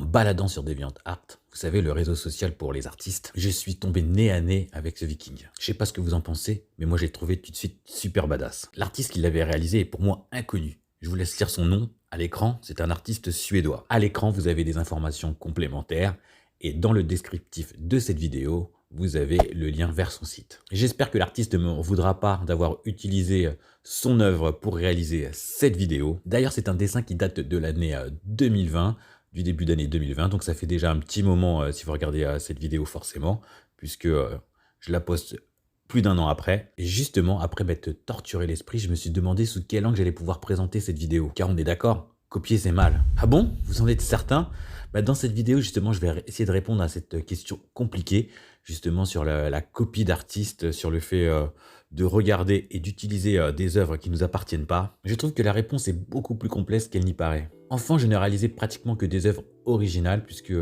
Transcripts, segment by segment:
baladant sur DeviantArt, vous savez, le réseau social pour les artistes, je suis tombé nez à nez avec ce viking. Je sais pas ce que vous en pensez, mais moi j'ai trouvé tout de suite super badass. L'artiste qui l'avait réalisé est pour moi inconnu. Je vous laisse lire son nom. À l'écran, c'est un artiste suédois. À l'écran, vous avez des informations complémentaires et dans le descriptif de cette vidéo, vous avez le lien vers son site. J'espère que l'artiste ne m'en voudra pas d'avoir utilisé son œuvre pour réaliser cette vidéo. D'ailleurs, c'est un dessin qui date de l'année 2020, du début d'année 2020, donc ça fait déjà un petit moment si vous regardez cette vidéo forcément, puisque je la poste plus d'1 an après. Et justement, après m'être torturé l'esprit, je me suis demandé sous quel angle j'allais pouvoir présenter cette vidéo. Car on est d'accord, copier c'est mal. Ah bon? Vous en êtes certain? Dans cette vidéo, justement, je vais essayer de répondre à cette question compliquée, justement sur la copie d'artistes, sur le fait de regarder et d'utiliser des œuvres qui ne nous appartiennent pas. Je trouve que la réponse est beaucoup plus complexe qu'elle n'y paraît. Enfant, je n'ai réalisé pratiquement que des œuvres originales puisque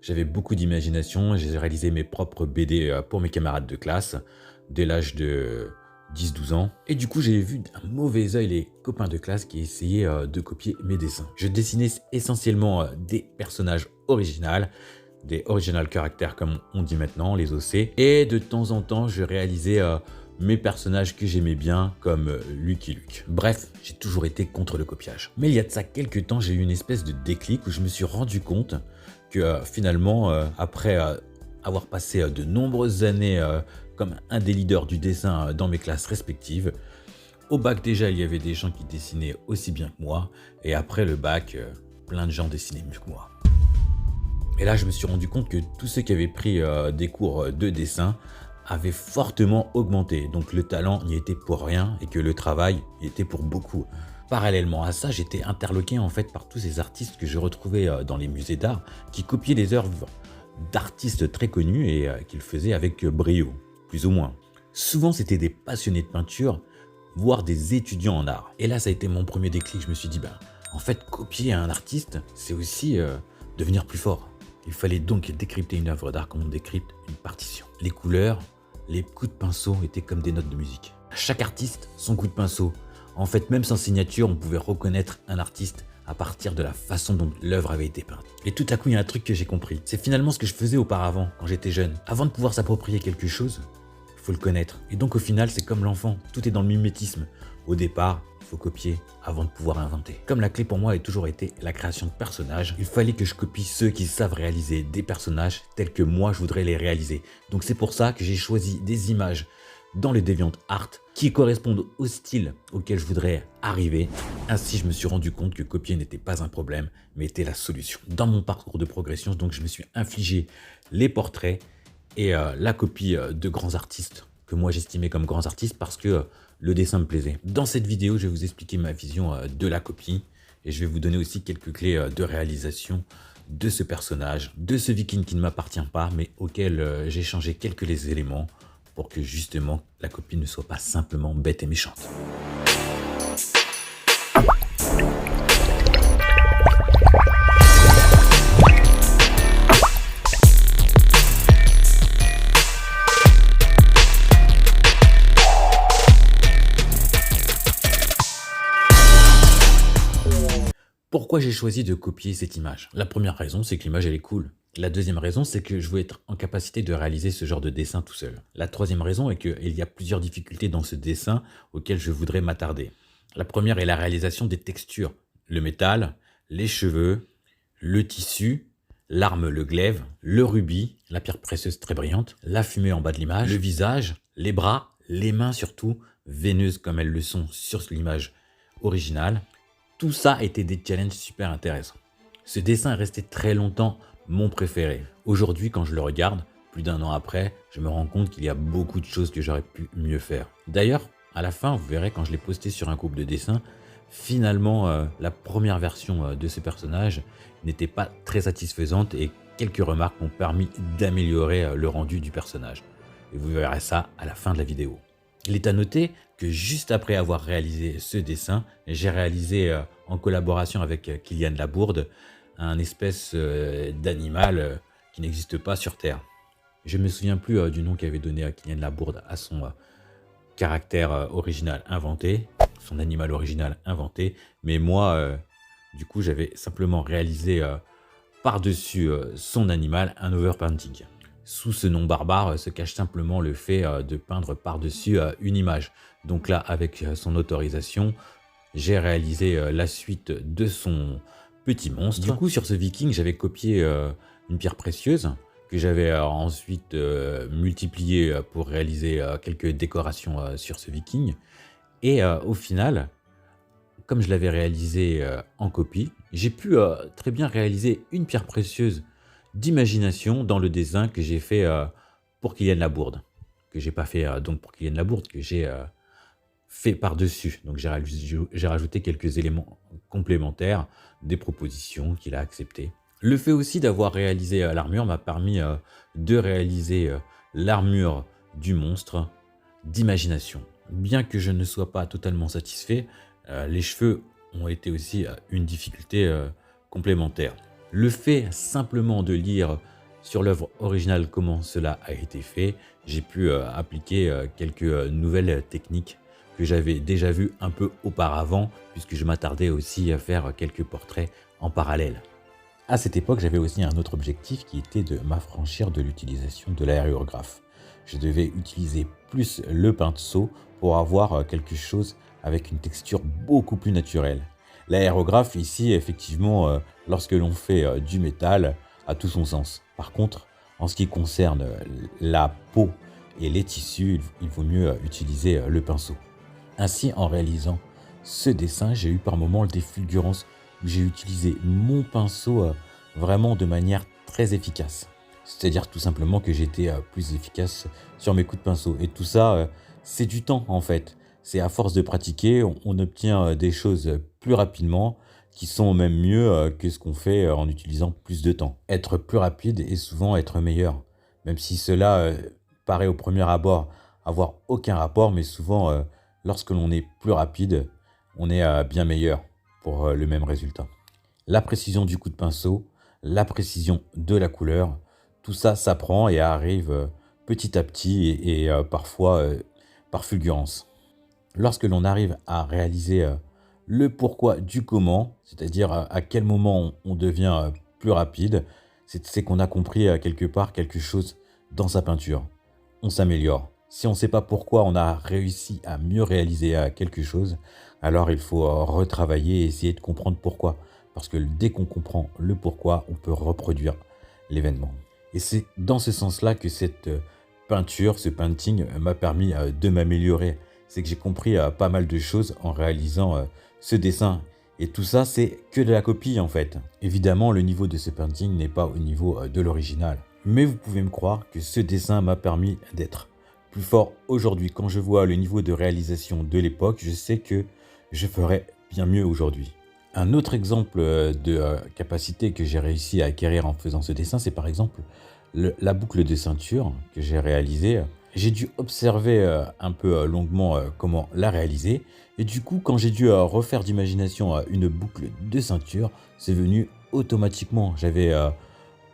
j'avais beaucoup d'imagination. J'ai réalisé mes propres BD pour mes camarades de classe dès l'âge de 10-12 ans. Et du coup, j'ai vu d'un mauvais œil les copains de classe qui essayaient de copier mes dessins. Je dessinais essentiellement des personnages originaux, des original characters comme on dit maintenant, les OC. Et de temps en temps, je réalisais mes personnages que j'aimais bien comme Lucky Luke. Bref, j'ai toujours été contre le copiage. Mais il y a de ça quelques temps, j'ai eu une espèce de déclic où je me suis rendu compte que finalement, après avoir passé de nombreuses années comme un des leaders du dessin dans mes classes respectives, au bac déjà, il y avait des gens qui dessinaient aussi bien que moi, et après le bac, plein de gens dessinaient mieux que moi. Et là, je me suis rendu compte que tous ceux qui avaient pris des cours de dessin avaient fortement augmenté. Donc le talent n'y était pour rien et que le travail y était pour beaucoup. Parallèlement à ça, j'étais interloqué en fait par tous ces artistes que je retrouvais dans les musées d'art qui copiaient les œuvres d'artistes très connus et qu'ils faisaient avec brio, plus ou moins. Souvent, c'était des passionnés de peinture, voire des étudiants en art. Et là, ça a été mon premier déclic. Je me suis dit, en fait, copier un artiste, c'est aussi devenir plus fort. Il fallait donc décrypter une œuvre d'art comme on décrypte une partition. Les couleurs, les coups de pinceau étaient comme des notes de musique. Chaque artiste, son coup de pinceau. En fait, même sans signature, on pouvait reconnaître un artiste à partir de la façon dont l'œuvre avait été peinte. Et tout à coup, il y a un truc que j'ai compris. C'est finalement ce que je faisais auparavant, quand j'étais jeune. Avant de pouvoir s'approprier quelque chose, il faut le connaître. Et donc au final, c'est comme l'enfant, tout est dans le mimétisme. Au départ, il faut copier avant de pouvoir inventer. Comme la clé pour moi a toujours été la création de personnages, il fallait que je copie ceux qui savent réaliser des personnages tels que moi je voudrais les réaliser. Donc c'est pour ça que j'ai choisi des images dans le DeviantArt qui correspondent au style auquel je voudrais arriver. Ainsi, je me suis rendu compte que copier n'était pas un problème, mais était la solution. Dans mon parcours de progression, donc je me suis infligé les portraits et la copie de grands artistes que moi j'estimais comme grands artistes parce que le dessin me plaisait. Dans cette vidéo, je vais vous expliquer ma vision de la copie et je vais vous donner aussi quelques clés de réalisation de ce personnage, de ce viking qui ne m'appartient pas, mais auquel j'ai changé quelques les éléments pour que justement la copie ne soit pas simplement bête et méchante. Pourquoi j'ai choisi de copier cette image? La première raison, c'est que l'image elle est cool. La deuxième raison, c'est que je veux être en capacité de réaliser ce genre de dessin tout seul. La troisième raison est qu'il y a plusieurs difficultés dans ce dessin auxquelles je voudrais m'attarder. La première est la réalisation des textures. Le métal, les cheveux, le tissu, l'arme, le glaive, le rubis, la pierre précieuse très brillante, la fumée en bas de l'image, le visage, les bras, les mains surtout, veineuses comme elles le sont sur l'image originale. Tout ça était des challenges super intéressants. Ce dessin est resté très longtemps mon préféré. Aujourd'hui, quand je le regarde, plus d'1 an après, je me rends compte qu'il y a beaucoup de choses que j'aurais pu mieux faire. D'ailleurs, à la fin, vous verrez quand je l'ai posté sur un groupe de dessin, finalement, la première version de ce personnage n'était pas très satisfaisante et quelques remarques m'ont permis d'améliorer le rendu du personnage. Et vous verrez ça à la fin de la vidéo. Il est à noter que juste après avoir réalisé ce dessin, j'ai réalisé en collaboration avec Kylian Labourde un espèce d'animal qui n'existe pas sur Terre. Je ne me souviens plus du nom qu'avait donné Kylian Labourde à son caractère original inventé, son animal original inventé, mais moi, du coup, j'avais simplement réalisé par-dessus son animal un overpainting. Sous ce nom barbare se cache simplement le fait de peindre par-dessus une image. Donc là, avec son autorisation, j'ai réalisé la suite de son petit monstre. Du coup, sur ce viking, j'avais copié une pierre précieuse que j'avais ensuite multipliée pour réaliser quelques décorations sur ce viking. Et au final, comme je l'avais réalisé en copie, j'ai pu très bien réaliser une pierre précieuse d'imagination dans le dessin que j'ai fait pour Kylian Labourde. Que j'ai pas fait donc pour Kylian Labourde, que j'ai fait par-dessus. Donc j'ai rajouté quelques éléments complémentaires, des propositions qu'il a acceptées. Le fait aussi d'avoir réalisé l'armure m'a permis de réaliser l'armure du monstre d'imagination. Bien que je ne sois pas totalement satisfait, les cheveux ont été aussi une difficulté complémentaire. Le fait simplement de lire sur l'œuvre originale comment cela a été fait, j'ai pu appliquer quelques nouvelles techniques que j'avais déjà vues un peu auparavant, puisque je m'attardais aussi à faire quelques portraits en parallèle. À cette époque, j'avais aussi un autre objectif qui était de m'affranchir de l'utilisation de l'aérographe. Je devais utiliser plus le pinceau pour avoir quelque chose avec une texture beaucoup plus naturelle. L'aérographe ici, effectivement, lorsque l'on fait du métal, a tout son sens. Par contre, en ce qui concerne la peau et les tissus, il vaut mieux utiliser le pinceau. Ainsi, en réalisant ce dessin, j'ai eu par moments des fulgurances où j'ai utilisé mon pinceau vraiment de manière très efficace. C'est-à-dire tout simplement que j'étais plus efficace sur mes coups de pinceau. Et tout ça, c'est du temps en fait. C'est à force de pratiquer, on obtient des choses plus rapidement, qui sont même mieux que ce qu'on fait en utilisant plus de temps. Être plus rapide et souvent être meilleur. Même si cela paraît au premier abord avoir aucun rapport, mais souvent, lorsque l'on est plus rapide, on est bien meilleur pour le même résultat. La précision du coup de pinceau, la précision de la couleur, tout ça s'apprend et arrive petit à petit et parfois par fulgurance. Lorsque l'on arrive à réaliser le pourquoi du comment, c'est-à-dire à quel moment on devient plus rapide, c'est qu'on a compris quelque part quelque chose dans sa peinture. On s'améliore. Si on ne sait pas pourquoi on a réussi à mieux réaliser quelque chose, alors il faut retravailler et essayer de comprendre pourquoi. Parce que dès qu'on comprend le pourquoi, on peut reproduire l'événement. Et c'est dans ce sens-là que cette peinture, ce painting m'a permis de m'améliorer. C'est que j'ai compris pas mal de choses en réalisant ce dessin. Et tout ça, c'est que de la copie en fait. Évidemment, le niveau de ce painting n'est pas au niveau de l'original. Mais vous pouvez me croire que ce dessin m'a permis d'être plus fort aujourd'hui. Quand je vois le niveau de réalisation de l'époque, je sais que je ferai bien mieux aujourd'hui. Un autre exemple de capacité que j'ai réussi à acquérir en faisant ce dessin, c'est par exemple la boucle de ceinture que j'ai réalisée. J'ai dû observer un peu longuement comment la réaliser. Et du coup, quand j'ai dû refaire d'imagination une boucle de ceinture, c'est venu automatiquement. J'avais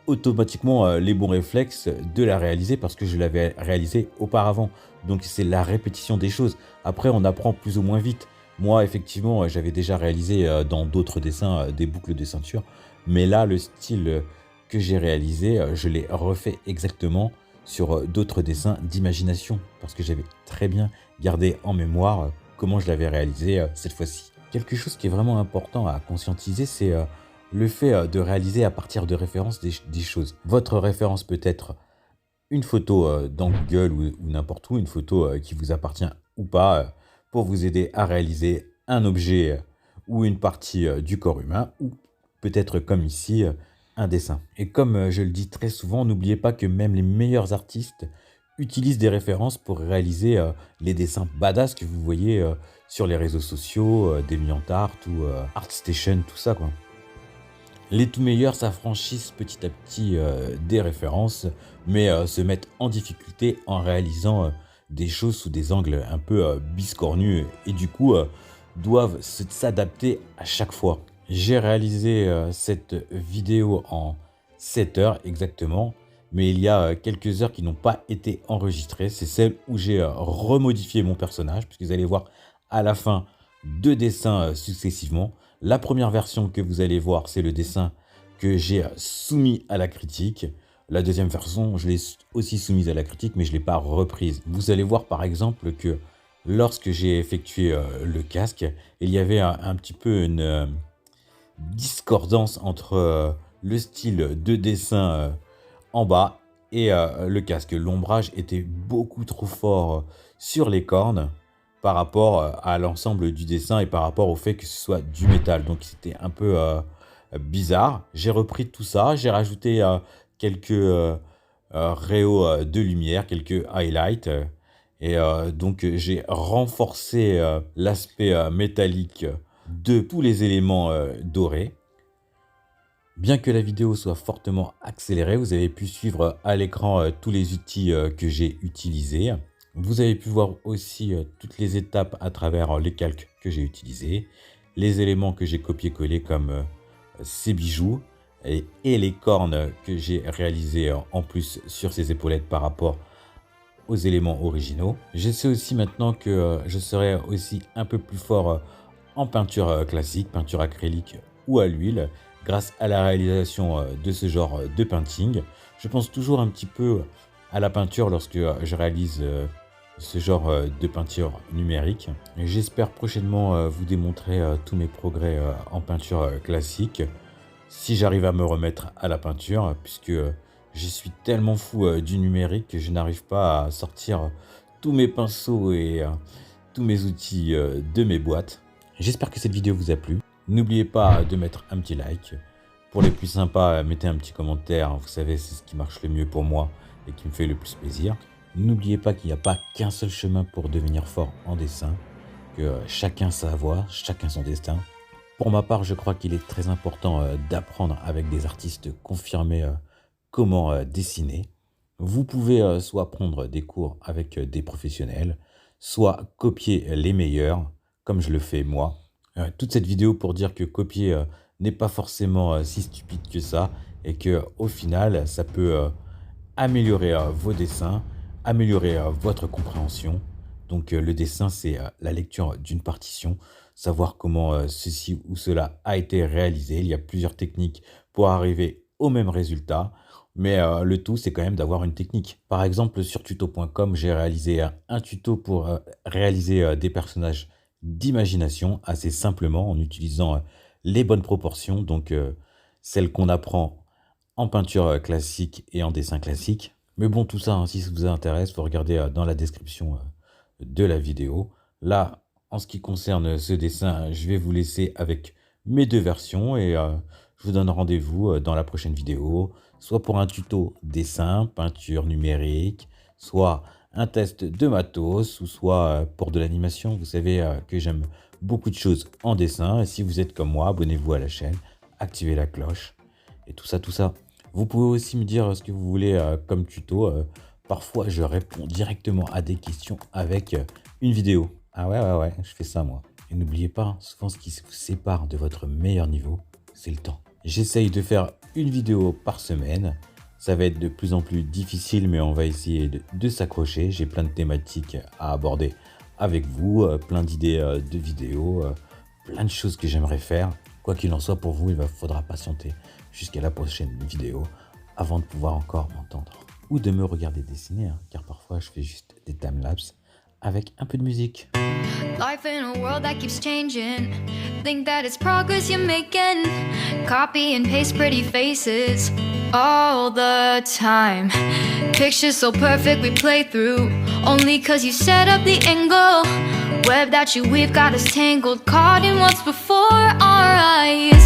automatiquement les bons réflexes de la réaliser parce que je l'avais réalisée auparavant. Donc c'est la répétition des choses. Après, on apprend plus ou moins vite. Moi, effectivement, j'avais déjà réalisé dans d'autres dessins des boucles de ceinture. Mais là, le style que j'ai réalisé, je l'ai refait exactement sur d'autres dessins d'imagination. Parce que j'avais très bien gardé en mémoire comment je l'avais réalisé cette fois-ci. Quelque chose qui est vraiment important à conscientiser, c'est le fait de réaliser à partir de références des choses. Votre référence peut être une photo dans Google ou n'importe où, une photo qui vous appartient ou pas, pour vous aider à réaliser un objet ou une partie du corps humain, ou peut-être comme ici, un dessin. Et comme je le dis très souvent, n'oubliez pas que même les meilleurs artistes utilisent des références pour réaliser les dessins badass que vous voyez sur les réseaux sociaux, DeviantArt ou ArtStation, tout ça quoi. Les tout meilleurs s'affranchissent petit à petit des références, mais se mettent en difficulté en réalisant des choses sous des angles un peu biscornus et du coup doivent s'adapter à chaque fois. J'ai réalisé cette vidéo en 7 heures exactement, mais il y a quelques heures qui n'ont pas été enregistrées. C'est celle où j'ai remodifié mon personnage, puisque vous allez voir à la fin 2 dessins successivement. La première version que vous allez voir, c'est le dessin que j'ai soumis à la critique. La deuxième version, je l'ai aussi soumise à la critique, mais je ne l'ai pas reprise. Vous allez voir par exemple que lorsque j'ai effectué le casque, il y avait un petit peu une discordance entre le style de dessin en bas et le casque. L'ombrage était beaucoup trop fort sur les cornes par rapport à l'ensemble du dessin et par rapport au fait que ce soit du métal. Donc c'était un peu bizarre. J'ai repris tout ça, j'ai rajouté quelques rayons de lumière, quelques highlights. Et donc j'ai renforcé l'aspect métallique de tous les éléments dorés. Bien que la vidéo soit fortement accélérée, vous avez pu suivre à l'écran tous les outils que j'ai utilisés. Vous avez pu voir aussi toutes les étapes à travers les calques que j'ai utilisés, les éléments que j'ai copié-collé comme ces bijoux et les cornes que j'ai réalisées en plus sur ces épaulettes par rapport aux éléments originaux. Je sais aussi maintenant que je serai aussi un peu plus fort en peinture classique, peinture acrylique ou à l'huile, grâce à la réalisation de ce genre de painting. Je pense toujours un petit peu à la peinture lorsque je réalise ce genre de peinture numérique. J'espère prochainement vous démontrer tous mes progrès en peinture classique, si j'arrive à me remettre à la peinture, puisque je suis tellement fou du numérique que je n'arrive pas à sortir tous mes pinceaux et tous mes outils de mes boîtes. J'espère que cette vidéo vous a plu. N'oubliez pas de mettre un petit like. Pour les plus sympas, mettez un petit commentaire. Vous savez, c'est ce qui marche le mieux pour moi et qui me fait le plus plaisir. N'oubliez pas qu'il n'y a pas qu'un seul chemin pour devenir fort en dessin, que chacun sa voie, chacun son destin. Pour ma part, je crois qu'il est très important d'apprendre avec des artistes confirmés comment dessiner. Vous pouvez soit prendre des cours avec des professionnels, soit copier les meilleurs, comme je le fais moi. Toute cette vidéo pour dire que copier n'est pas forcément si stupide que ça et que au final, ça peut améliorer vos dessins, améliorer votre compréhension. Donc le dessin, c'est la lecture d'une partition, savoir comment ceci ou cela a été réalisé. Il y a plusieurs techniques pour arriver au même résultat, mais le tout, c'est quand même d'avoir une technique. Par exemple, sur tuto.com, j'ai réalisé un tuto pour réaliser des personnages d'imagination assez simplement en utilisant les bonnes proportions, donc celles qu'on apprend en peinture classique et en dessin classique. Mais bon, tout ça, si ça vous intéresse, il faut regarder dans la description de la vidéo. Là, en ce qui concerne ce dessin, je vais vous laisser avec mes deux versions et je vous donne rendez-vous dans la prochaine vidéo, soit pour un tuto dessin, peinture numérique, soit un test de matos, ou soit pour de l'animation. Vous savez que j'aime beaucoup de choses en dessin. Et si vous êtes comme moi, abonnez-vous à la chaîne, activez la cloche et tout ça, tout ça. Vous pouvez aussi me dire ce que vous voulez comme tuto. Parfois, je réponds directement à des questions avec une vidéo. Ah ouais, je fais ça moi. Et n'oubliez pas, souvent ce qui vous sépare de votre meilleur niveau, c'est le temps. J'essaye de faire une vidéo par semaine. Ça va être de plus en plus difficile, mais on va essayer de s'accrocher. J'ai plein de thématiques à aborder avec vous, plein d'idées de vidéos, plein de choses que j'aimerais faire. Quoi qu'il en soit, pour vous, il faudra patienter jusqu'à la prochaine vidéo avant de pouvoir encore m'entendre ou de me regarder dessiner, hein, car parfois je fais juste des timelapses avec un peu de musique. Life in a world that keeps changing. Think that it's progress you're making. Copy and paste pretty faces all the time. Pictures so perfect we play through only cause you set up the angle. Web that you weave got us tangled, caught in what's before our eyes.